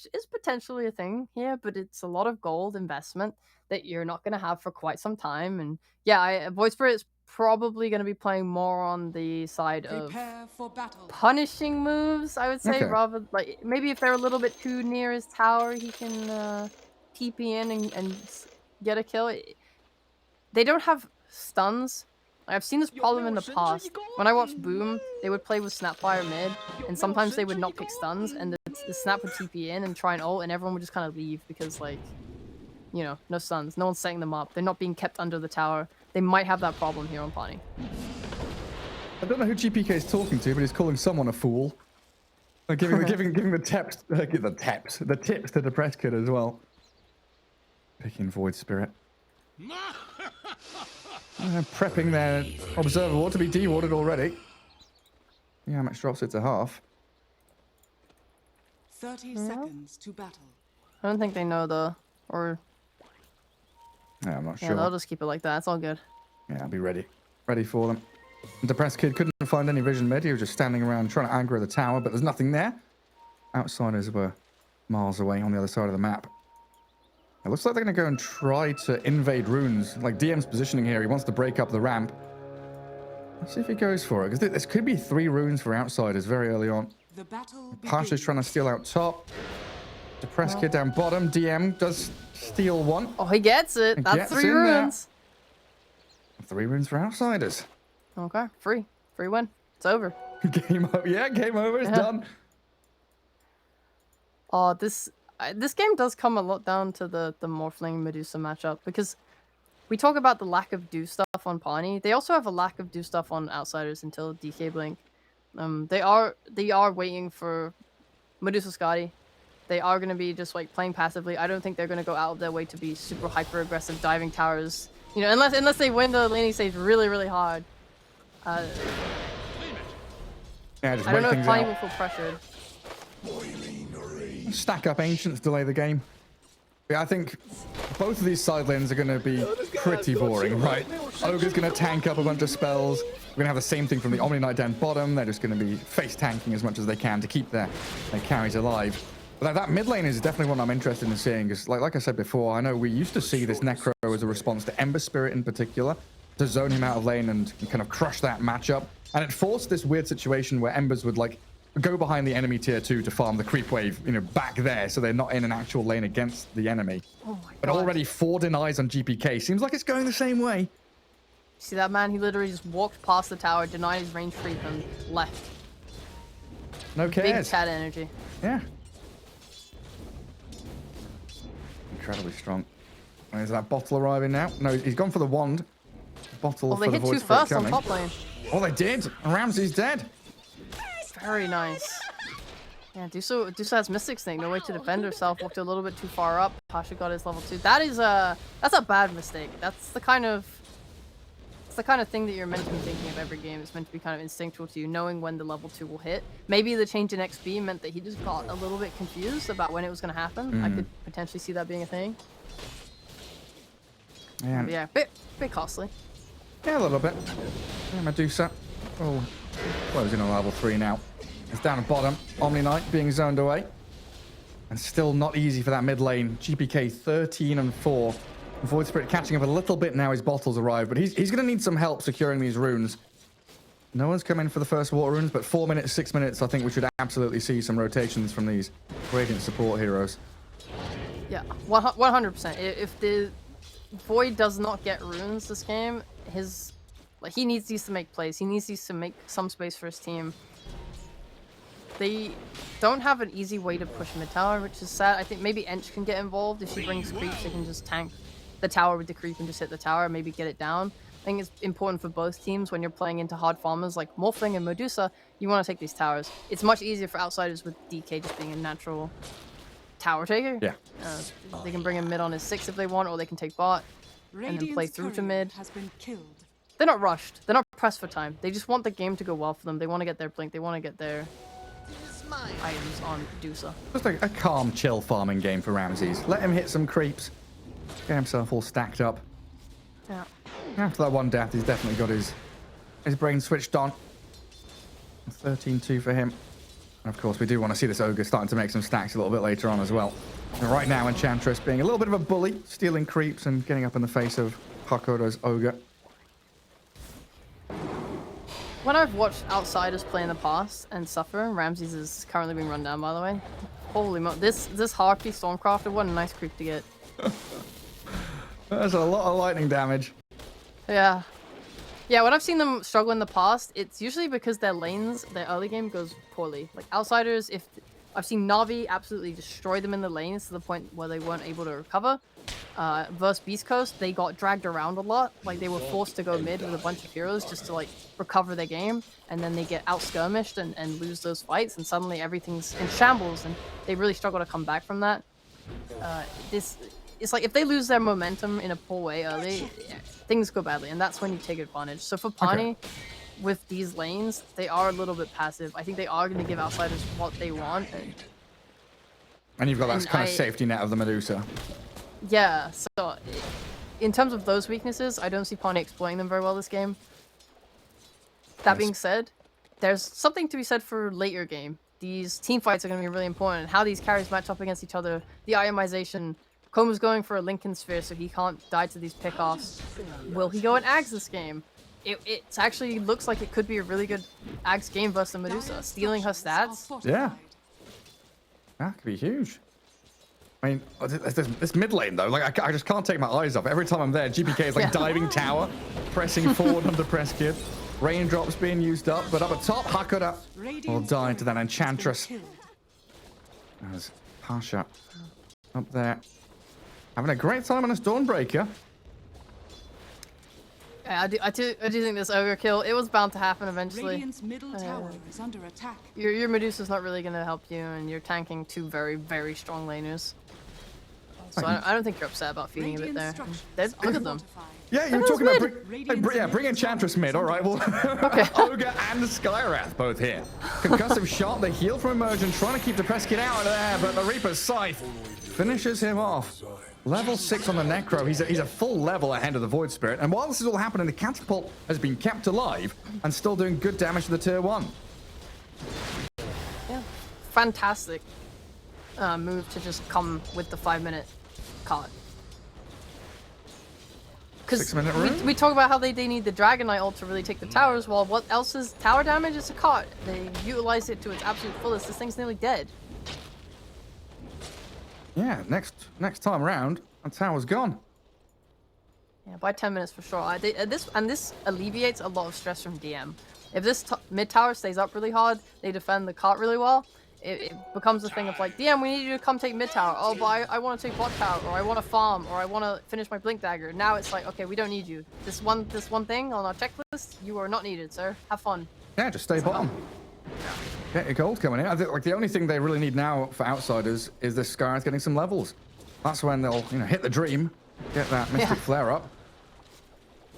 which is potentially a thing here, but it's a lot of gold investment that you're not going to have for quite some time. And yeah, Void Spirit is probably going to be playing more on the side of punishing moves, I would say, Okay. rather like maybe if they're a little bit too near his tower, he can TP in and get a kill. They don't have stuns. I've seen this problem in the past. When I watched Boom, they would play with Snapfire mid, and sometimes they would not pick stuns, and the Snap would TP in and try and ult, and everyone would just kind of leave because, like, you know, no stuns. No one's setting them up. They're not being kept under the tower. They might have that problem here on Parni. I don't know who GPK is talking to, but he's calling someone a fool. Giving the tips to the press kid as well. Picking Void Spirit. Prepping their Observer Ward to be dewarded already. Yeah, Max drops it to half. 30 seconds to battle. I don't think they know though, or Yeah, I'm not yeah, sure. they'll just keep it like that. It's all good. Yeah, I'll be ready for them. The depressed kid couldn't find any vision mid. He was just standing around trying to aggro the tower, but there's nothing there. Outsiders were miles away on the other side of the map. It looks like they're going to go and try to invade runes. Like DM's positioning here, he wants to break up the ramp. Let's see if he goes for it, because this could be 3 runes for outsiders very early on. Pasha's trying to steal out top. Depressed kid down bottom. DM does steal one. Oh, he gets it. That's 3 runes. 3 runes for outsiders. Okay, free win. It's over. Game over. Yeah, game over. It's done. Oh, this game does come a lot down to the Morphling Medusa matchup, because we talk about the lack of do stuff on Parni. They also have a lack of do stuff on outsiders until DK Blink. They are waiting for Medusa Scotty. They are going to be just like playing passively. I don't think they're going to go out of their way to be super hyper aggressive diving towers. You know, unless they win the laning stage really, really hard. Yeah, I don't know if Parni will feel pressured. Stack up Ancients, delay the game. Yeah, I think both of these side lanes are going to be pretty boring, right? Ogre's going to tank up a bunch of spells. We're going to have the same thing from the Omni Knight down bottom. They're just going to be face tanking as much as they can to keep their carries alive. But that mid lane is definitely one I'm interested in seeing, because like I said before, I know we used to see this Necro as a response to Ember Spirit in particular, to zone him out of lane and kind of crush that matchup. And it forced this weird situation where Embers would like go behind the enemy tier 2 to farm the creep wave, you know, back there, so they're not in an actual lane against the enemy. Oh my God. But already 4 denies on GPK. Seems like it's going the same way. See that man? He literally just walked past the tower, denied his range creep, and left. No cares. Big Chad energy. Yeah. Incredibly strong. Is that bottle arriving now? No, he's gone for the wand. Bottle for the Void Spirit first coming. on top lane. Oh, they did. And Ramsey's dead. Very nice. Yeah, Dusa has Mystic Snake, no way to defend herself. Walked a little bit too far up. Pasha got his level 2. That's a bad mistake. That's the kind of thing that you're meant to be thinking of every game. It's meant to be kind of instinctual to you, knowing when the level 2 will hit. Maybe the change in XP meant that he just got a little bit confused about when it was going to happen. I could potentially see that being a thing. Yeah, bit costly. Yeah, a little bit. Yeah, Medusa. Oh, closing on level 3 now. It's down at bottom. Omni Knight being zoned away. And still not easy for that mid lane. GPK 13 and 4. Void Spirit catching up a little bit now. His bottles arrive, but he's going to need some help securing these runes. No one's come in for the first water runes, but 4 minutes, 6 minutes, I think we should absolutely see some rotations from these Radiant support heroes. Yeah, 100%. If the Void does not get runes this game, he needs these to make plays. He needs these to make some space for his team. They don't have an easy way to push mid tower, which is sad. I think maybe Ench can get involved. If she brings creeps, she can just tank the tower with the creep and just hit the tower, maybe get it down. I think it's important for both teams when you're playing into hard farmers like Morphling and Medusa. You want to take these towers. It's much easier for outsiders with DK just being a natural tower taker. Yeah. They can bring him mid on his 6 if they want, or they can take bot and then play through to mid. They're not rushed. They're not pressed for time. They just want the game to go well for them. They want to get their blink. They want to get their items on Dusa. Just a calm, chill farming game for Ramses. Let him hit some creeps. Get himself all stacked up. Yeah. After that one death, he's definitely got his brain switched on. 13-2 for him. Of course, we do want to see this Ogre starting to make some stacks a little bit later on as well. And right now, Enchantress being a little bit of a bully, stealing creeps and getting up in the face of Hakoda's Ogre. When I've watched outsiders play in the past and suffer, Ramses is currently being run down, by the way. Holy mo! This Harpy Stormcrafter, what a nice creep to get. That's a lot of lightning damage. Yeah. Yeah, when I've seen them struggle in the past, it's usually because their lanes, their early game goes poorly. Like outsiders, if I've seen Na'Vi absolutely destroy them in the lanes to the point where they weren't able to recover. Versus Beast Coast, they got dragged around a lot. Like they were forced to go mid with a bunch of heroes just to like recover their game, and then they get out skirmished and lose those fights, and suddenly everything's in shambles, and they really struggle to come back from that. It's like if they lose their momentum in a poor way early, things go badly, and that's when you take advantage. So for Parni, with these lanes, they are a little bit passive. I think they are going to give outsiders what they want. And you've got that kind of safety net of the Medusa. Yeah, so in terms of those weaknesses, I don't see Parni exploiting them very well this game. That being said, there's something to be said for later game. These team fights are going to be really important. How these carries match up against each other, the itemization. Koma's going for a Lincoln Sphere, so he can't die to these pickoffs. Will he go and Ags this game? It actually looks like it could be a really good Ags game versus the Medusa. Stealing her stats. Yeah. That could be huge. I mean, this mid lane, though, like I just can't take my eyes off. Every time I'm there, GPK is like diving tower, pressing forward under press kid. Raindrops being used up, but up at top, Hakoda will die to that Enchantress. There's Pasha up there. Having a great time on a Stormbreaker. Yeah, I do think this Ogre kill, it was bound to happen eventually. Radiant's middle tower is under attack. Your Medusa's not really going to help you, and you're tanking two very, very strong laners. So I don't think you're upset about feeding a bit there. Look at them. Yeah, you were talking about bring Enchantress mid. All right, well, Ogre and Skywrath both here. Concussive shot, the heal from Immersion, trying to keep the press kid out of there, but the Reaper's Scythe finishes him off. Level 6 on the Necro. He's a full level ahead of the Void Spirit. And while this is all happening, the Catapult has been kept alive and still doing good damage to the tier 1. Yeah, fantastic move to just come with the 5-minute card. Because we talk about how they need the Dragon Knight ult to really take the towers. Well, what else is tower damage? It's a card. They utilize it to its absolute fullest. This thing's nearly dead. Yeah, next time around, that tower's gone. Yeah, by 10 minutes for sure. This alleviates a lot of stress from DM. If this mid tower stays up really hard, they defend the cart really well. It becomes a thing of like, DM, we need you to come take mid tower. Oh, but I want to take bot tower, or I want to farm, or I want to finish my blink dagger. Now it's like, okay, we don't need you. This one thing on our checklist, you are not needed, sir. Have fun. Yeah, just stay bottom. Get your gold coming in. I think like the only thing they really need now for outsiders is this Skywrath getting some levels. That's when they'll hit the dream, get that Mystic Flare up.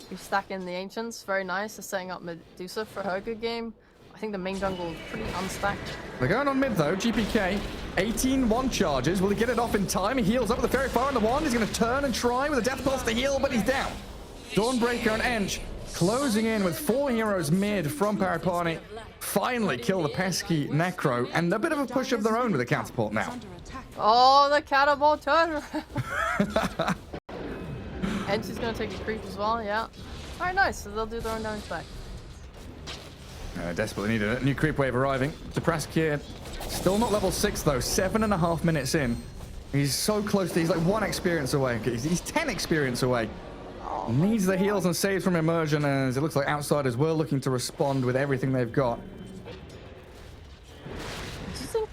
You're stacking the Ancients, very nice. They're setting up Medusa for her good game. I think the main jungle is pretty unstacked. They're going on mid though. GPK, 18-1 charges. Will he get it off in time? He heals up with the Fairy Fire on the wand. He's going to turn and try with a Death Pulse to heal, but he's down. Dawnbreaker and Ench closing in with 4 heroes mid from Pari Parni. Finally kill the pesky Necro, and a bit of a push of their own with the Catapult now. Oh, the Catapult turn! Ench is going to take a creep as well, yeah. Alright, nice. So they'll do their own damage back. Desperately needed a new creep wave arriving. Depressed Kid, still not level 6 though, 7.5 minutes in. He's so close to, he's like 1 experience away. He's 10 experience away. Needs the heals and saves from Immersion, as it looks like outsiders were looking to respond with everything they've got. Do you think,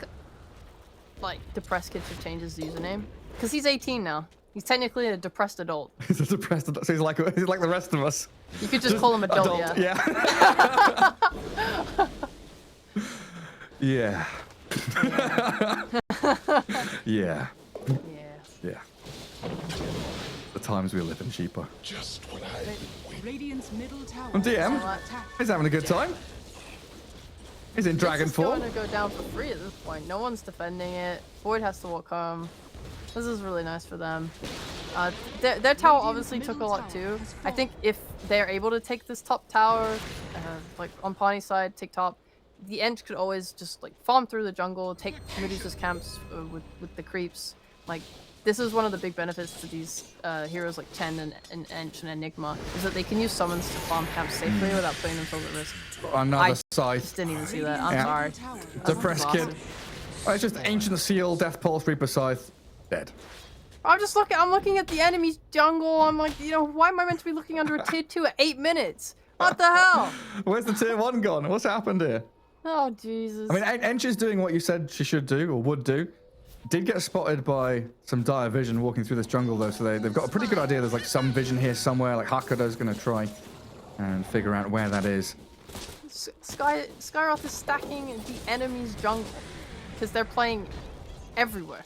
like, Depressed Kid should change his username? Because he's 18 now. He's technically a depressed adult. He's a depressed adult, so he's like the rest of us. You could just call him adult, yeah. Yeah. Yeah. Yeah. The times we live in, cheaper. Just what Radiant's middle tower. And DM, he's having a good time. He's in dragon form. It's going to go down for free at this point. No one's defending it. Void has to walk home. This is really nice for them. Their tower obviously took a lot too. I think if they're able to take this top tower, like on Parni's side, take top, the Ench could always just like farm through the jungle, take Medusa's camps with the creeps. Like this is one of the big benefits to these heroes like Ten and Ench and Enigma, is that they can use summons to farm camps safely without putting themselves at risk. Another I scythe. just didn't even see that. I'm sorry. Depressed kid. Oh, it's just Ancient Seal, Death Pulse, Reaper Scythe, dead. I'm looking at the enemy's jungle. I'm like, you know, why am I meant to be looking under a tier 2 at 8 minutes? What the hell? Where's the tier 1 gone? What's happened here? Oh, Jesus. I mean, Ench is doing what you said she should do, or would do. Did get spotted by some dire vision walking through this jungle, though, so they've got a pretty good idea. There's like some vision here somewhere, like Hakudo's going to try and figure out where that is. Skyroth is stacking the enemy's jungle because they're playing everywhere.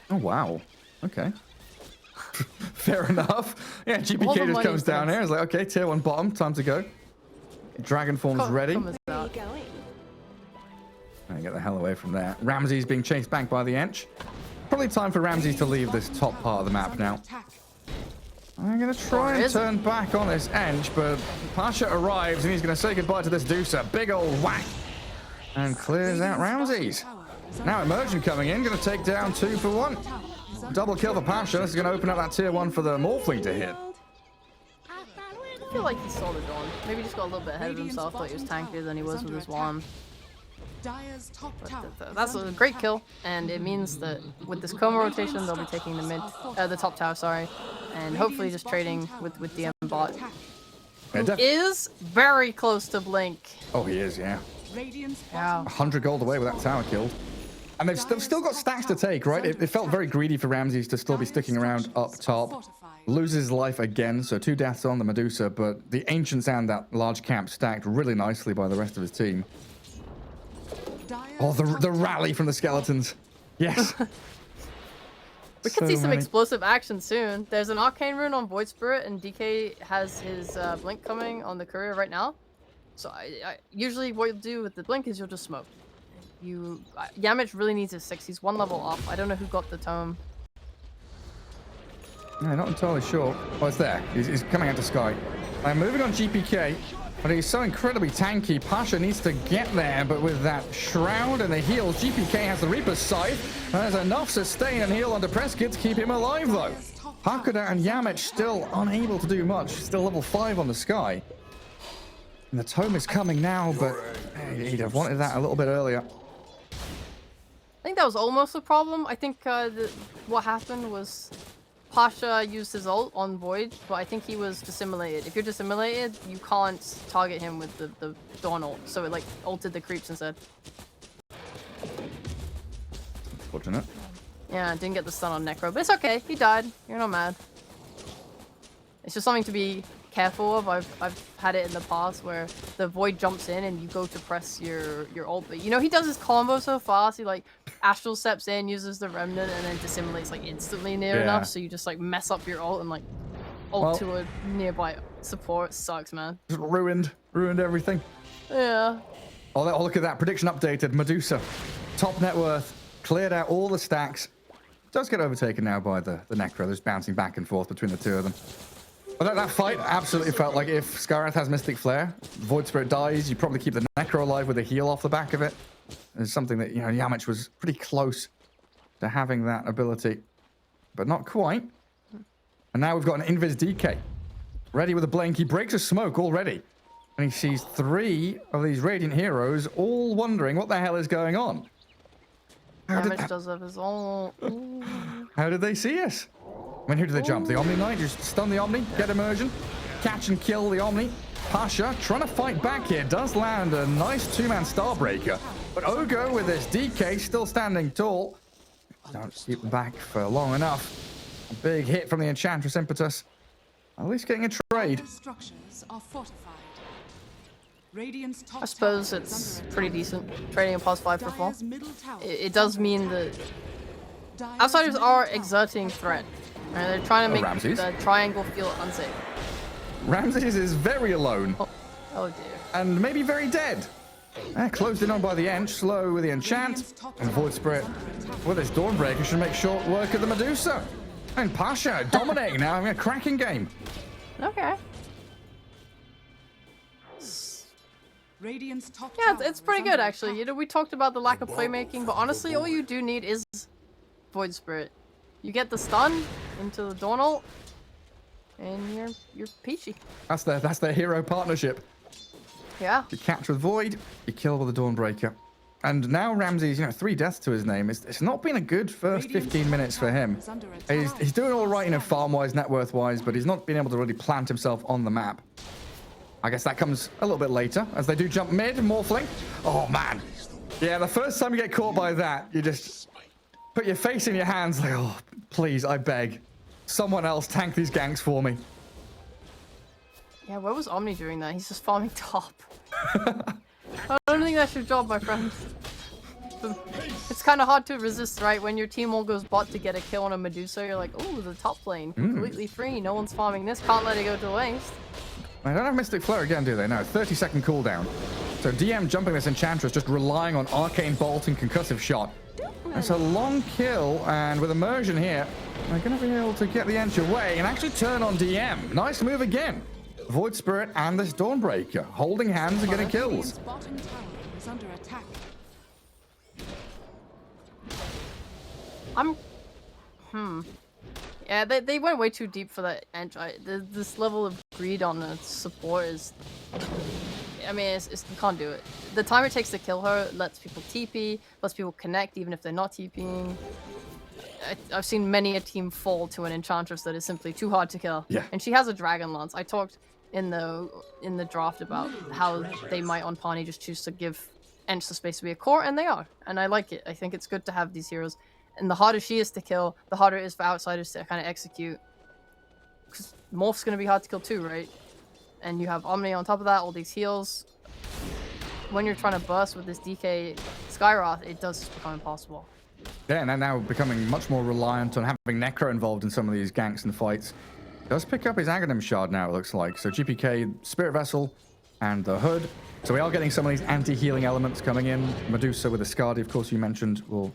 Oh, wow. Okay. Fair enough. Yeah, GPK just comes down here. It's like, okay, tier 1 bottom, time to go. Dragon form's ready. Where are you going? Get the hell away from there. Ramsey's being chased back by the Ench. Probably time for Ramsey to leave this top part of the map now. I'm going to try and turn back on this Ench, but Pasha arrives and he's going to say goodbye to this Deucer. Big old whack. And clears out Ramsey's. Now Emergent coming in, going to take down 2 for 1. Double kill for Pasha. This is going to open up that tier 1 for the Morphling to hit. I feel like he saw the dawn. Maybe he just got a little bit ahead of himself, thought he was tankier than he was with his wand. But that's a great kill, and it means that with this Coma rotation, they'll be taking the top tower, sorry, and hopefully just trading with DM bot. Who is very close to Blink. Oh, he is, yeah. Yeah. 100 gold away with that tower killed. And they've still got stacks to take, right? It felt very greedy for Ramses to still be sticking around up top. Loses life again, so 2 deaths on the Medusa, but the Ancients and that large camp stacked really nicely by the rest of his team. Oh, the rally from the skeletons. Yes. We could see some explosive action soon. There's an Arcane Rune on Void Spirit, and DK has his Blink coming on the courier right now. So I usually what you'll do with the Blink is you'll just smoke. Yamich really needs his 6. He's 1 level off. I don't know who got the tome. Yeah, not entirely sure. Oh, it's there. He's coming out to Sky. I'm moving on GPK, but he's so incredibly tanky. Pasha needs to get there, but with that Shroud and the heal, GPK has the Reaper's Scythe. There's enough sustain and heal on Depressed Kid to keep him alive, though. Hakuda and Yamich still unable to do much. Still level 5 on the Sky. And the tome is coming now, but he'd have wanted that a little bit earlier. I think that was almost a problem. I think what happened was Pasha used his ult on Void, but I think he was dissimulated. If you're dissimulatted, you can't target him with the Dawn ult, so it like ulted the creeps instead. Fortunate. Yeah, didn't get the stun on Necro, but it's okay. He died. You're not mad. It's just something to be careful of. I've had it in the past where the Void jumps in and you go to press your ult, but you know he does his combo so fast. He like Astral steps in, uses the Remnant, and then dissimulates like instantly near enough, so you just like mess up your ult and like ult to a nearby support. Sucks, man. Just ruined everything. Yeah. Oh, look at that. Prediction updated. Medusa. Top net worth. Cleared out all the stacks. Does get overtaken now by the Necro. There's bouncing back and forth between the two of them. But that fight absolutely felt like if Skyrath has Mystic Flare, Void Spirit dies, you probably keep the Necro alive with a heal off the back of it. It's something that, you know, Yamich was pretty close to having that ability, but not quite. And now we've got an Invis DK. Ready with a blink. He breaks a smoke already. And he sees 3 of these Radiant heroes all wondering what the hell is going on. Yamich does have his ult. How did they see us? I mean, who did they jump? The Omni Knight? Just stun the Omni, get immersion, catch and kill the Omni. Pasha trying to fight back here, does land a nice 2-man Starbreaker. But Ogo with this DK still standing tall. Don't keep them back for long enough. A big hit from the Enchantress Impetus. At least getting a trade. I suppose it's pretty decent. Trading a +5 for 4. It does mean that outsiders are exerting threat. Right? They're trying to make the triangle feel unsafe. Ramses is very alone. Oh dear. And maybe very dead. Closed in on by the Ench, slow with the Enchant. And Void Spirit with his Dawnbreaker should make short work of the Medusa. And Pasha dominating now, having a cracking game. Okay. Radiant's top Yeah, tower it's is pretty under good actually. attack. You know, we talked about the lack of playmaking, but honestly, all you do need is Void Spirit. You get the stun into the Dawn ult, and you're peachy. That's their hero partnership. Yeah. You catch with Void, you kill with the Dawnbreaker. And now Ramsey's, 3 deaths to his name. It's not been a good first 15 minutes for him. He's doing all right, farm-wise, net worth-wise, but he's not been able to really plant himself on the map. I guess that comes a little bit later, as they do jump mid, Morphling. Oh, man. Yeah, the first time you get caught by that, you just put your face in your hands like, oh, please, I beg. Someone else tank these ganks for me. Yeah, where was Omni during that? He's just farming top. I don't think that's your job, my friend. It's kind of hard to resist, right? When your team all goes bot to get a kill on a Medusa, you're like, oh, the top lane, completely free. No one's farming this. Can't let it go to waste. They don't have Mystic Flare again, do they? No, 30-second cooldown. So DM jumping this Enchantress, just relying on Arcane Bolt and Concussive Shot. That's a long kill, and with Immersion here, they're going to be able to get the Ench away and actually turn on DM. Nice move again. Void Spirit and this Dawnbreaker, holding hands and getting kills. Radiant's bottom tower is under attack. Yeah, they went way too deep for that Ench. This level of greed on the support is... I mean, you can't do it. The time it takes to kill her lets people TP, lets people connect even if they're not TPing. I've seen many a team fall to an Enchantress that is simply too hard to kill. Yeah. And she has a Dragon Lance. I talked in the draft about how they might on Parni just choose to give Ench the space to be a core, and they are. And I like it. I think it's good to have these heroes. And the harder she is to kill, the harder it is for outsiders to kind of execute. Because Morph's going to be hard to kill too, right? And you have Omni on top of that, all these heals. When you're trying to burst with this DK Skywrath, it does become impossible. Yeah, and now becoming much more reliant on having Necro involved in some of these ganks and fights. Does pick up his Aghanim Shard now, it looks like. So GPK, Spirit Vessel, and the Hood. So we are getting some of these anti-healing elements coming in. Medusa with the Skadi, of course, you mentioned, will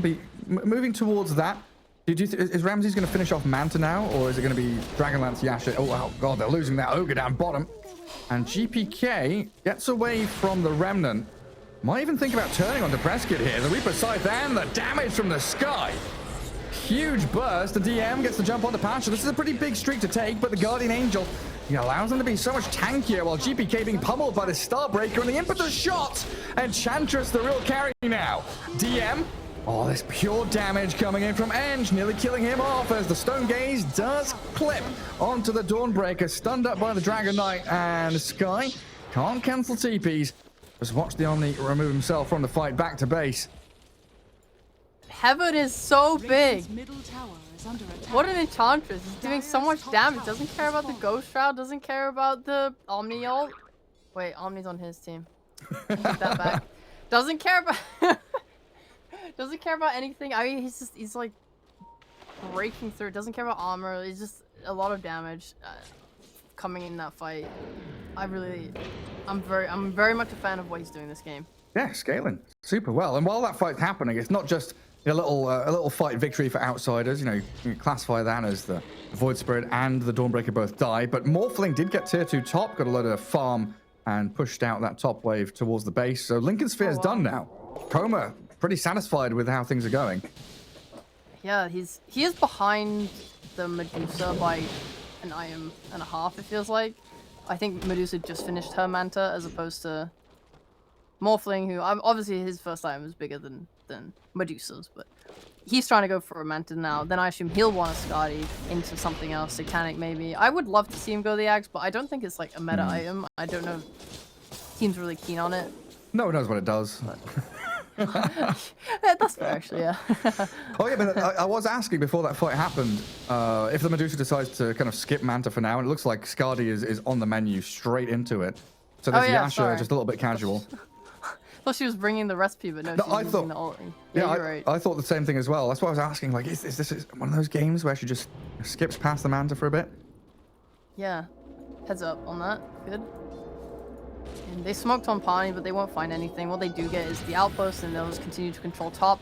be moving towards that. Is Ramsey's going to finish off Manta now, or is it going to be Dragonlance Yasha? Oh, God, they're losing that Ogre down bottom. And GPK gets away from the Remnant. Might even think about turning on Prescott here. The Reaper Scythe and the damage from the sky. Huge burst. The DM gets the jump on the Pasha. This is a pretty big streak to take, but the Guardian Angel, he allows them to be so much tankier while GPK being pummeled by the Starbreaker and the Impetus shot. Enchantress, the real carry now. DM. Oh, this pure damage coming in from Eng, nearly killing him off as the Stone Gaze does clip onto the Dawnbreaker, stunned up by the Dragon Knight, and Sky can't cancel TPs. Just watch the Omni remove himself from the fight back to base. Heaven is so big. Radiant's middle tower is under attack. What an Enchantress. He's doing so much damage. Doesn't care about the Ghost Shroud, doesn't care about the Omni ult. Wait, Omni's on his team. Take that back. Doesn't care about... Doesn't care about anything. I mean, he's like breaking through. Doesn't care about armor. It's just a lot of damage coming in that fight. I'm very much a fan of what he's doing this game. Yeah, scaling super well. And while that fight's happening, it's not just a little fight victory for outsiders. You can classify that as the Void Spirit and the Dawnbreaker both die. But Morphling did get tier 2 top, got a load of farm, and pushed out that top wave towards the base. So Lincoln Sphere's done now. Chroma pretty satisfied with how things are going. Yeah, he is behind the Medusa by an item and a half, it feels like. I think Medusa just finished her Manta as opposed to Morphling, who obviously his first item is bigger than Medusa's, but he's trying to go for a Manta now. Then I assume he'll want a Skadi into something else, Satanic maybe. I would love to see him go the Axe, but I don't think it's like a meta item. I don't know if team's really keen on it. No one knows what it does. That's fair, actually, yeah. Oh yeah, but I was asking before that fight happened if the Medusa decides to kind of skip Manta for now, and it looks like Skadi is on the menu straight into it. So there's Yasha just a little bit casual. Thought she was bringing the recipe, but no, she's using the ult. Yeah, you're right. I thought the same thing as well. That's why I was asking, like, is this one of those games where she just skips past the Manta for a bit? Yeah, heads up on that. Good. And they smoked on Parni, but they won't find anything. What they do get is the outpost, and they'll just continue to control top.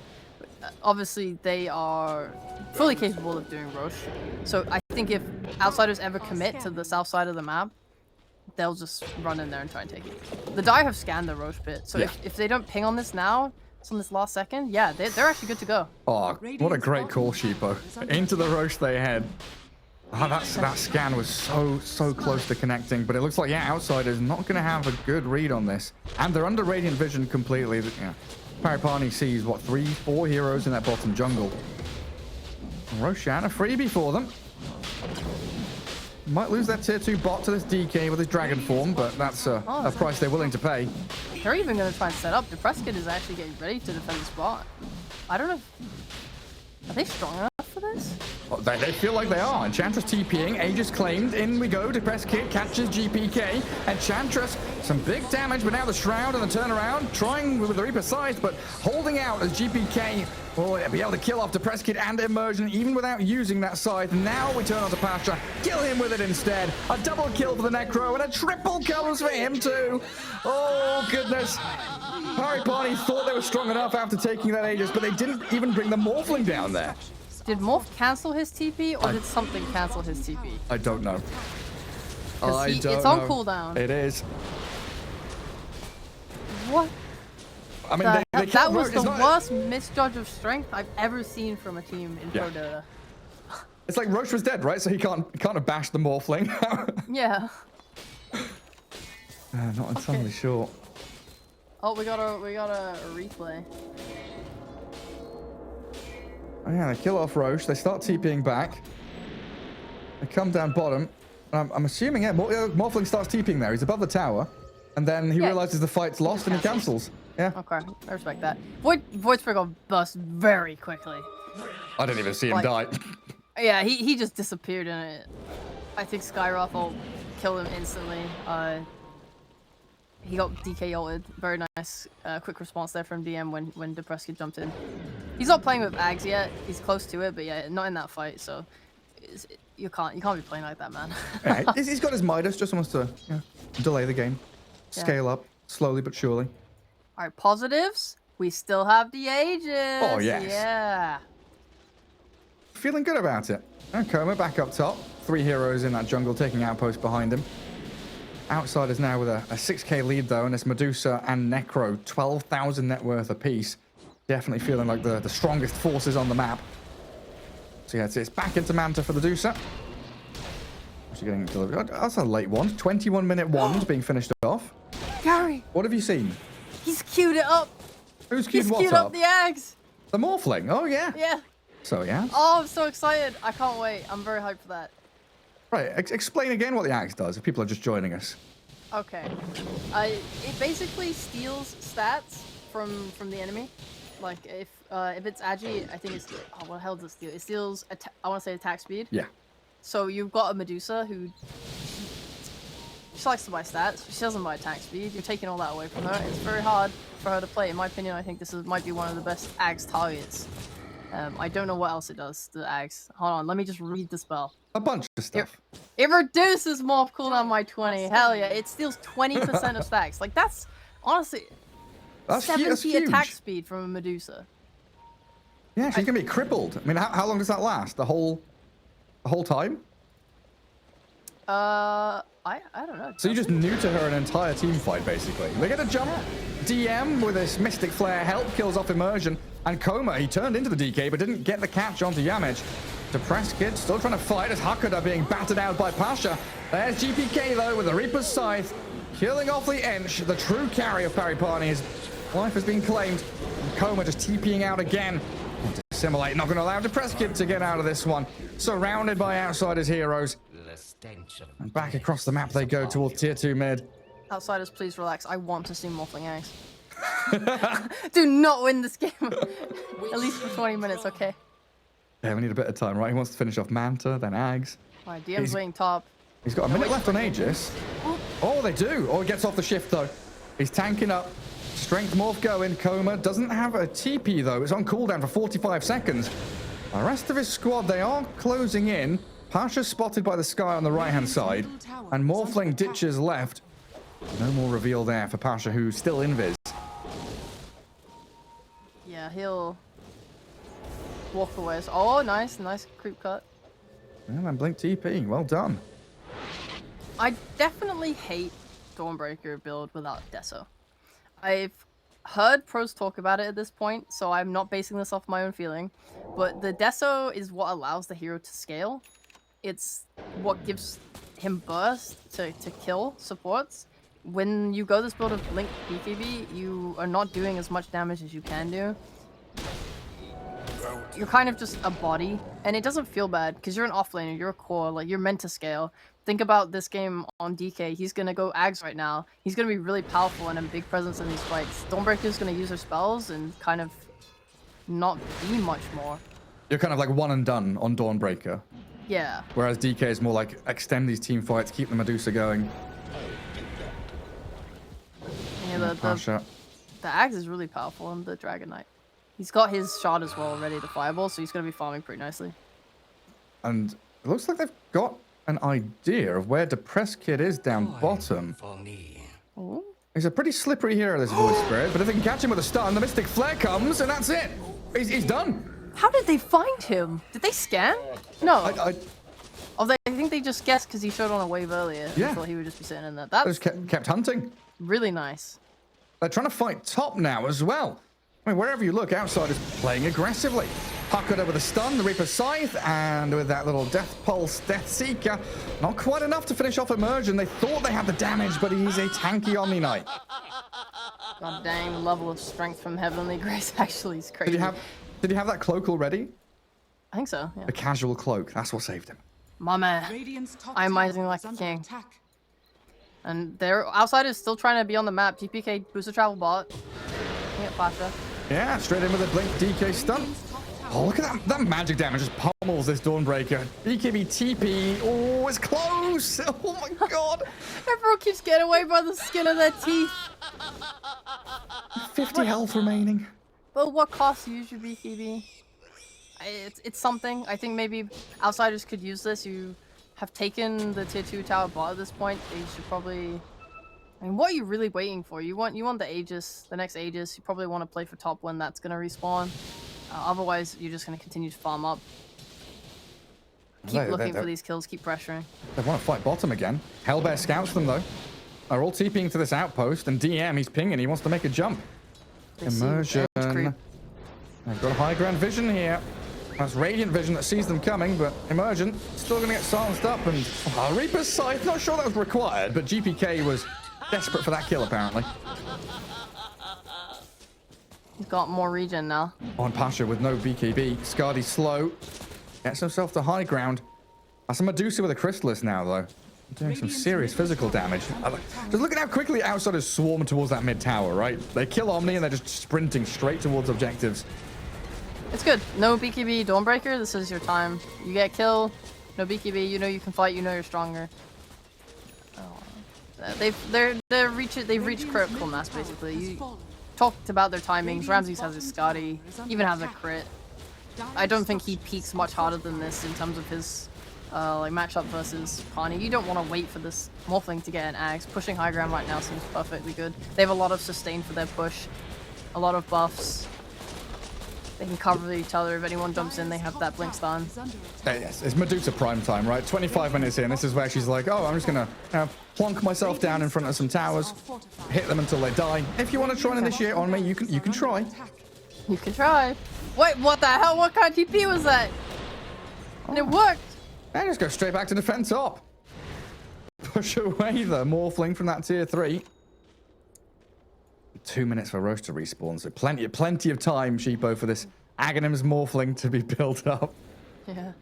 Obviously, they are fully capable of doing Roche. So I think if outsiders ever commit to the south side of the map, they'll just run in there and try and take it. The Dire have scanned the Roche pit, so if they don't ping on this now, it's on this last second, yeah, they're actually good to go. Oh, what a great call, Sheepo. Into the Roche they head. Oh, that scan was so close to connecting, but it looks like, yeah, Outsider's not going to have a good read on this. And they're under Radiant Vision completely. Yeah. Pari Parni sees, what, 3-4 heroes in that bottom jungle. Roshan, a freebie for them. Might lose that tier 2 bot to this DK with his dragon form, but that's a price they're willing to pay. They're even going to try and set up. The Prescott is actually getting ready to defend the spot. I don't know. Are they strong enough for this? Well, they feel like they are. Enchantress TPing. Aegis claimed. In we go. Depressed Kid catches GPK. Enchantress, some big damage, but now the Shroud and the turnaround. Trying with the Reaper Scythe, but holding out as GPK will be able to kill off Depressed Kid and Immersion even without using that Scythe. Now we turn on to Pasha. Kill him with it instead. A double kill for the Necro and a triple comes for him too. Oh, goodness. Pari Parni thought they were strong enough after taking that Aegis, but they didn't even bring the Morphling down there. Did Morph cancel his TP, or did something cancel his TP? I don't know. It's on cooldown. It is. What? I mean, that was the worst misjudge of strength I've ever seen from a team in Pro Dota. It's like Roche was dead, right? So he can't have bashed the Morphling. Yeah. Not entirely sure. Oh, we got a replay. Oh yeah, they kill off Roche. They start TPing back. They come down bottom. I'm assuming, yeah, Morphling starts TPing there. He's above the tower. And then he realizes the fight's lost and he cancels. Yeah. Okay, I respect that. Void's got burst very quickly. I didn't even see him die. Yeah, he just disappeared in it. I think Skyroth will kill him instantly. He got DK ulted. Very nice quick response there from DM when Depresski jumped in. He's not playing with Ags yet. He's close to it, but yeah, not in that fight. So you can't be playing like that, man. Yeah, he's got his Midas. Just wants to delay the game, scale up slowly but surely. All right, positives. We still have the Aegis. Oh yes. Yeah. Feeling good about it. And Coma back up top. 3 heroes in that jungle taking outpost behind him. Outsiders now with a 6k lead though, and it's Medusa and Necro, 12,000 net worth apiece. Definitely feeling like the strongest forces on the map. So yeah, it's back into Manta for the Medusa. What's getting delivered? Oh, that's a late one. 21-minute wand being finished off. Gary! What have you seen? He's queued it up! Who's queued what queued up the Ags! The Morphling? Oh yeah. Yeah. So yeah. Oh, I'm so excited. I can't wait. I'm very hyped for that. Right, explain again what the Axe does if people are just joining us. Okay. It basically steals stats from the enemy. Like if it's Agi, I think it's what the hell does it steal? It steals I want to say attack speed. Yeah. So you've got a Medusa who she likes to buy stats. She doesn't buy attack speed. You're taking all that away from her. It's very hard for her to play. In my opinion, I think this might be one of the best Ags targets. I don't know what else it does to the Ags. Hold on, let me just read the spell. A bunch of stuff. It reduces morph cooldown by 20. Hell yeah, it steals 20% of stacks. Like that's honestly 70 attack speed from a Medusa. Yeah, she's gonna be crippled. I mean, how long does that last? The whole time? I don't know. So you just neuter her an entire team fight, basically. They get a jump. DM with this Mystic Flare help kills off Immersion. And Coma, he turned into the DK, but didn't get the catch onto Yamage. Depressed Kid still trying to fight as Hakuda being battered out by Pasha. There's GPK, though, with the Reaper's Scythe. Killing off the Ench, the true carry of Pari Parni. His life has been claimed. And Coma just TPing out again. Assimilate, not going to allow Depressed Kid to get out of this one. Surrounded by Outsiders heroes. And back across the map they go towards tier 2 mid. Outsiders, please relax. I want to see Morphling Ags. Do not win this game. At least for 20 minutes, okay? Yeah, we need a bit of time, right? He wants to finish off Manta, then Ags. Alright, DM's waiting top. He's got a minute left on Aegis. Oh, they do. Oh, he gets off the shift, though. He's tanking up. Strength morph going. Coma doesn't have a TP, though. It's on cooldown for 45 seconds. The rest of his squad, they are closing in. Pasha's spotted by the sky on the right-hand side. And Morphling ditches left. No more reveal there for Pasha, who's still invis. Yeah, he'll walk away. Oh, nice creep cut. And then Blink TP. Well done. I definitely hate Dawnbreaker build without Deso. I've heard pros talk about it at this point, so I'm not basing this off my own feeling. But the Deso is what allows the hero to scale. It's what gives him burst to kill supports. When you go this build of Blink BKB, you are not doing as much damage as you can do. You're kind of just a body, and it doesn't feel bad because you're an offlaner, you're a core, like you're meant to scale. Think about this game on DK. He's gonna go Ags right now. He's gonna be really powerful and a big presence in these fights. Dawnbreaker's gonna use her spells and kind of not be much more. You're kind of like one and done on Dawnbreaker. Yeah. Whereas DK is more like extend these team fights, keep the Medusa going. Yeah, the Ags is really powerful on the Dragon Knight. He's got his shot as well ready to fireball, so he's going to be farming pretty nicely. And it looks like they've got an idea of where Depressed Kid is down bottom. Ooh. He's a pretty slippery hero, this Void Spirit, but if they can catch him with a stun, the Mystic Flare comes, and that's it. He's done. How did they find him? Did they scan? No. I think they just guessed because he showed on a wave earlier. Yeah. I thought he would just be sitting in there. That's just kept hunting. Really nice. They're trying to fight top now as well. I mean, wherever you look, Outsiders playing aggressively. Hakuda with a stun, the Reaper Scythe, and with that little Death Pulse, Death Seeker. Not quite enough to finish off Immersion. They thought they had the damage, but he's a tanky Omni Knight. God dang, the level of strength from Heavenly Grace actually is crazy. Did he have that cloak already? I think so, yeah. The casual cloak, that's what saved him. My man. I'm rising like a king. And their Outsiders still trying to be on the map. GPK booster travel bot. Looking at Pasha. Yeah, straight in with a Blink DK stun. Oh, look at that. That magic damage just pummels this Dawnbreaker. BKB TP. Oh, it's close. Oh my god. Everyone keeps getting away by the skin of their teeth. 50 health remaining. But what cost you use your BKB? It's something. I think maybe Outsiders could use this. You have taken the tier 2 tower bot at this point. They should probably... I mean, what are you really waiting for? You want the Aegis, the next Aegis. You probably want to play for top when that's going to respawn. Otherwise, you're just going to continue to farm up. Keep looking for these kills, keep pressuring. They want to fight bottom again. Hellbear scouts them, though. They're all TPing to this outpost, and DM, he's pinging. He wants to make a jump. Immersion. They've got high ground vision here. That's Radiant Vision that sees them coming, but Immersion still going to get silenced up. And Reaper's Scythe, not sure that was required, but GPK was desperate for that kill, apparently. He's got more regen now. On Pasha with no BKB. Scardy slow. Gets himself to high ground. That's a Medusa with a Chrysalis now, though. Doing some serious physical damage. Just look at how quickly Outsiders swarm towards that mid tower, right? They kill Omni and they're just sprinting straight towards objectives. It's good. No BKB Dawnbreaker. This is your time. You get killed. No BKB. You know you can fight. You know you're stronger. They've reached critical mass basically. You talked about their timings. Ramses has his Scotty. Even has a crit. I don't think he peaks much harder than this in terms of his like matchup versus Parni. You don't want to wait for this Morphling to get an Axe. Pushing high ground right now seems perfectly good. They have a lot of sustain for their push. A lot of buffs. They can cover each other. If anyone jumps in, they have that blink stun. Yes, it's Medusa prime time, right? 25 minutes in. This is where she's like, oh, I'm just going to plonk myself down in front of some towers, hit them until they die. If you want to try and initiate on me, you can try. You can try. Wait, what the hell? What kind of TP was that? And it worked. And just go straight back to defend top. Push away the Morphling from that tier 3. 2 minutes for Roche to respawn, so plenty of time, Sheepo, for this Aghanim's Morphling to be built up. Yeah.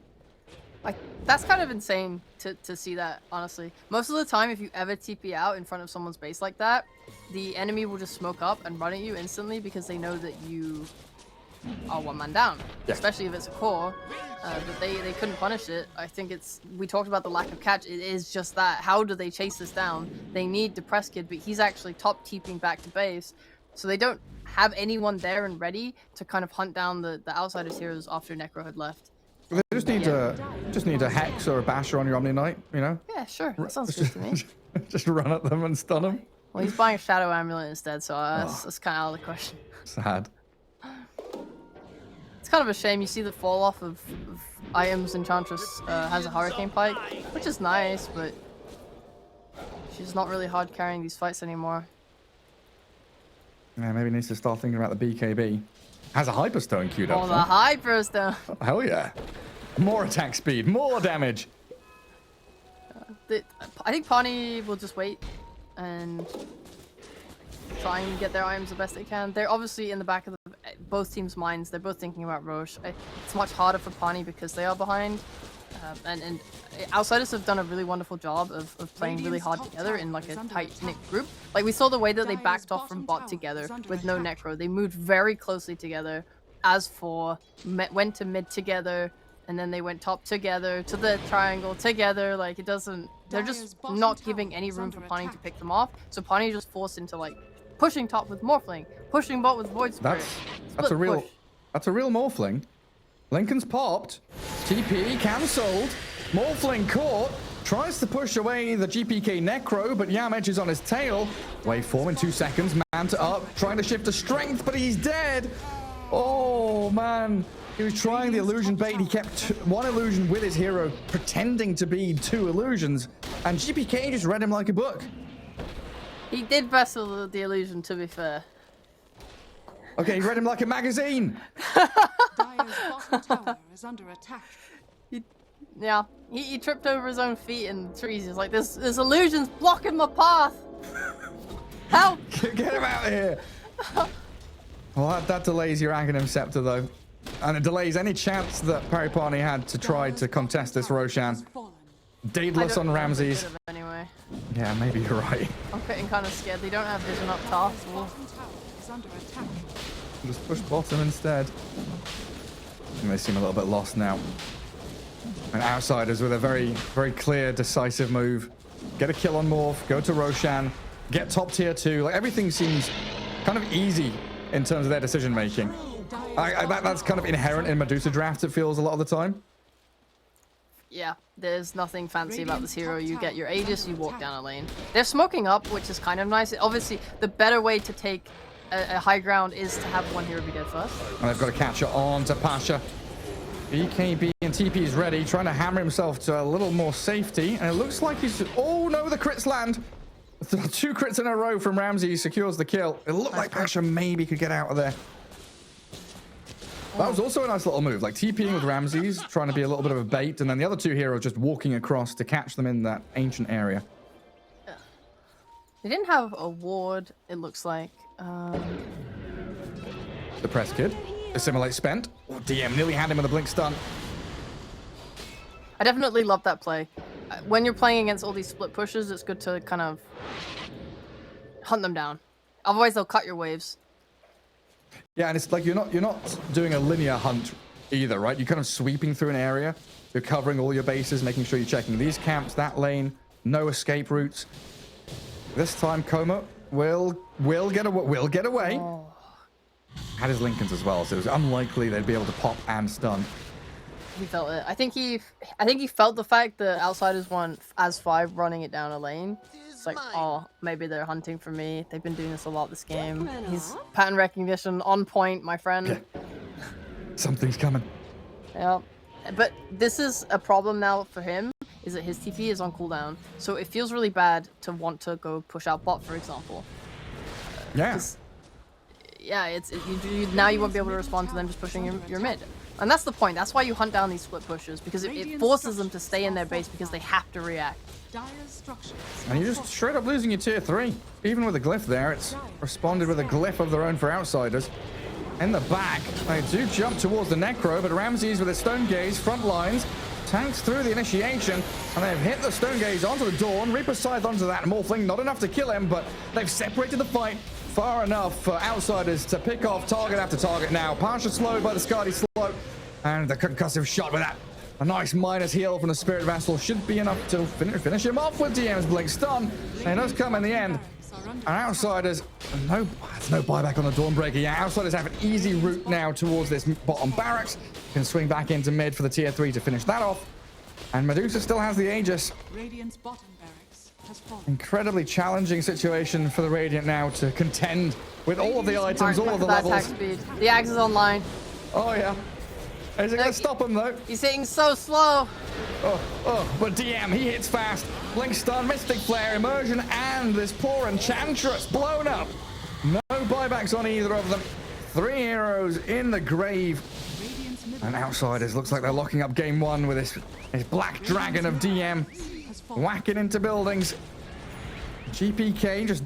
Like, that's kind of insane to see that, honestly. Most of the time, if you ever TP out in front of someone's base like that, the enemy will just smoke up and run at you instantly because they know that you are one man down. Yeah. Especially if it's a core. But they couldn't punish it. I think we talked about the lack of catch. It is just that. How do they chase this down? They need Depressed Kid, but he's actually top TPing back to base. So they don't have anyone there and ready to kind of hunt down the Outsiders heroes after Necro had left. They just need a Hex or a Basher on your Omni Knight, you know? Yeah, sure. That sounds good to me. Just run at them and stun them. Well, he's buying a Shadow Amulet instead, so that's kind of out of the question. Sad. It's kind of a shame. You see the fall off of items. Enchantress has a Hurricane Pike, which is nice, but She's not really hard carrying these fights anymore. Yeah, maybe needs to start thinking about the BKB. Has a Hyperstone queued up. Oh, the Hyperstone. Oh, hell yeah. More attack speed, more damage. I think Pani will just wait and try and get their items the best they can. They're obviously in the back of both teams' minds. They're both thinking about Roche. It's much harder for Pani because they are behind. And Outsiders have done a really wonderful job of playing really hard together in like a tight-knit group. Like we saw the way that they backed off from bot together with no Necro. They moved very closely together as four, went to mid together, and then they went top together to the triangle together. Like it doesn't, they're just not giving any room for Pani to pick them off. So Pani just forced into like pushing top with Morphling, pushing bot with Void Spirit. That's a real Morphling. Lincoln's popped. TP cancelled. Morphling caught. Tries to push away the GPK Necro, but Yamage is on his tail. Waveform in 2 seconds. Manta up. Trying to shift to strength, but he's dead. Oh, man. He was trying the illusion bait. He kept one illusion with his hero, pretending to be 2 illusions. And GPK just read him like a book. He did vessel the illusion, to be fair. Okay, he read him like a magazine. Dire's bottom tower is under attack. Yeah, he tripped over his own feet in trees. He's like, this illusion's blocking my path. Help! Get him out of here. Well, that delays your Aghanim Scepter, though. And it delays any chance that Pari Parni had to try to contest this Roshan. Daedalus on Ramses. Anyway. Yeah, maybe you're right. I'm getting kind of scared. They don't have vision up top. Just push bottom instead. And they seem a little bit lost now. And Outsiders with a very, very clear, decisive move. Get a kill on Morph, go to Roshan, get top tier 2. Like everything seems kind of easy in terms of their decision making. That's kind of inherent in Medusa drafts, it feels a lot of the time. Yeah, there's nothing fancy about this hero. You get your Aegis, you walk down a lane. They're smoking up, which is kind of nice. Obviously, the better way to take a high ground is to have one hero be dead first. And they've got to catch her on to Pasha. BKB and TP is ready, trying to hammer himself to a little more safety. And it looks like he's... Oh, no, the crits land. 2 crits in a row from Ramsey secures the kill. It looked like Pasha maybe could get out of there. That was also a nice little move, like TPing with Ramses, trying to be a little bit of a bait, and then the other 2 heroes just walking across to catch them in that ancient area. They didn't have a ward, it looks like. The press kid. Assimilate spent. Oh, DM nearly had him with a blink stun. I definitely love that play. When you're playing against all these split pushes, it's good to kind of hunt them down. Otherwise, they'll cut your waves. Yeah, and it's like you're not doing a linear hunt either, right? You're kind of sweeping through an area. You're covering all your bases, making sure you're checking these camps, that lane, no escape routes. This time, Koma will get away. Oh. Had his Lincolns as well, so it was unlikely they'd be able to pop and stun. He felt it. I think he felt the fact that Outsiders want as 5 running it down a lane. It's like, oh, maybe they're hunting for me. They've been doing this a lot this game. He's pattern recognition on point, my friend. Okay. Something's coming. Yeah. But this is a problem now for him, is that his TP is on cooldown. So it feels really bad to want to go push out bot, for example. Yeah. Yeah, now you won't be able to respond to them just pushing your mid. And that's the point. That's why you hunt down these split pushes, because it forces them to stay in their base because they have to react. And you're just straight up losing your tier 3. Even with a glyph there, it's responded with a glyph of their own for Outsiders. In the back, they do jump towards the Necro, but Ramses with his Stone Gaze, front lines, tanks through the initiation, and they've hit the Stone Gaze onto the Dawn. Reaper Scythe onto that Morphling, not enough to kill him, but they've separated the fight far enough for Outsiders to pick off target after target now. Pasha slowed by the Skadi Slope, and the concussive shot with that. A nice minus heal from the Spirit Vessel should be enough to finish him off with DM's Blink Stun. And it does come in the end. And Outsiders, there's no buyback on the Dawnbreaker. Yeah, Outsiders have an easy route now towards this bottom barracks. Can swing back into mid for the tier 3 to finish that off. And Medusa still has the Aegis. Radiant's bottom barracks has fallen. Incredibly challenging situation for the Radiant now to contend with all of the items, all of the levels. Attack speed. The Axe is online. Oh, yeah. Is it going to stop him, though? He's hitting so slow. But DM, he hits fast. Blink stun, Mystic Flare, Immersion, and this poor Enchantress blown up. No buybacks on either of them. 3 heroes in the grave. And Outsiders, looks like they're locking up game 1 with this Black Dragon of DM. Whacking into buildings. GPK just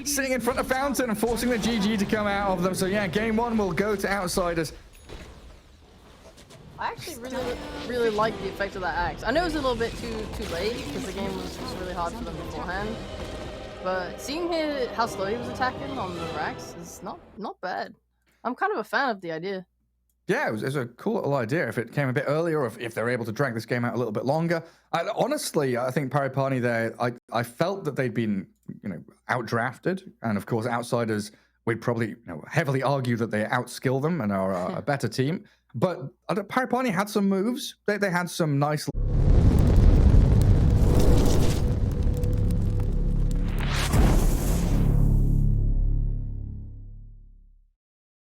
sitting in front of Fountain and forcing the GG to come out of them. So yeah, game 1 will go to Outsiders. I actually really like the effect of that axe. I know it was a little bit too late because the game was really hard for them beforehand. But seeing how slow he was attacking on the racks is not bad. I'm kind of a fan of the idea. Yeah, it was a cool little idea. If it came a bit earlier, or if they're able to drag this game out a little bit longer. Honestly, I think Pari Parni there, I felt that they'd been, outdrafted. And of course, Outsiders, we'd probably heavily argue that they outskill them and are a better team. But Pari Parni had some moves. They had some nice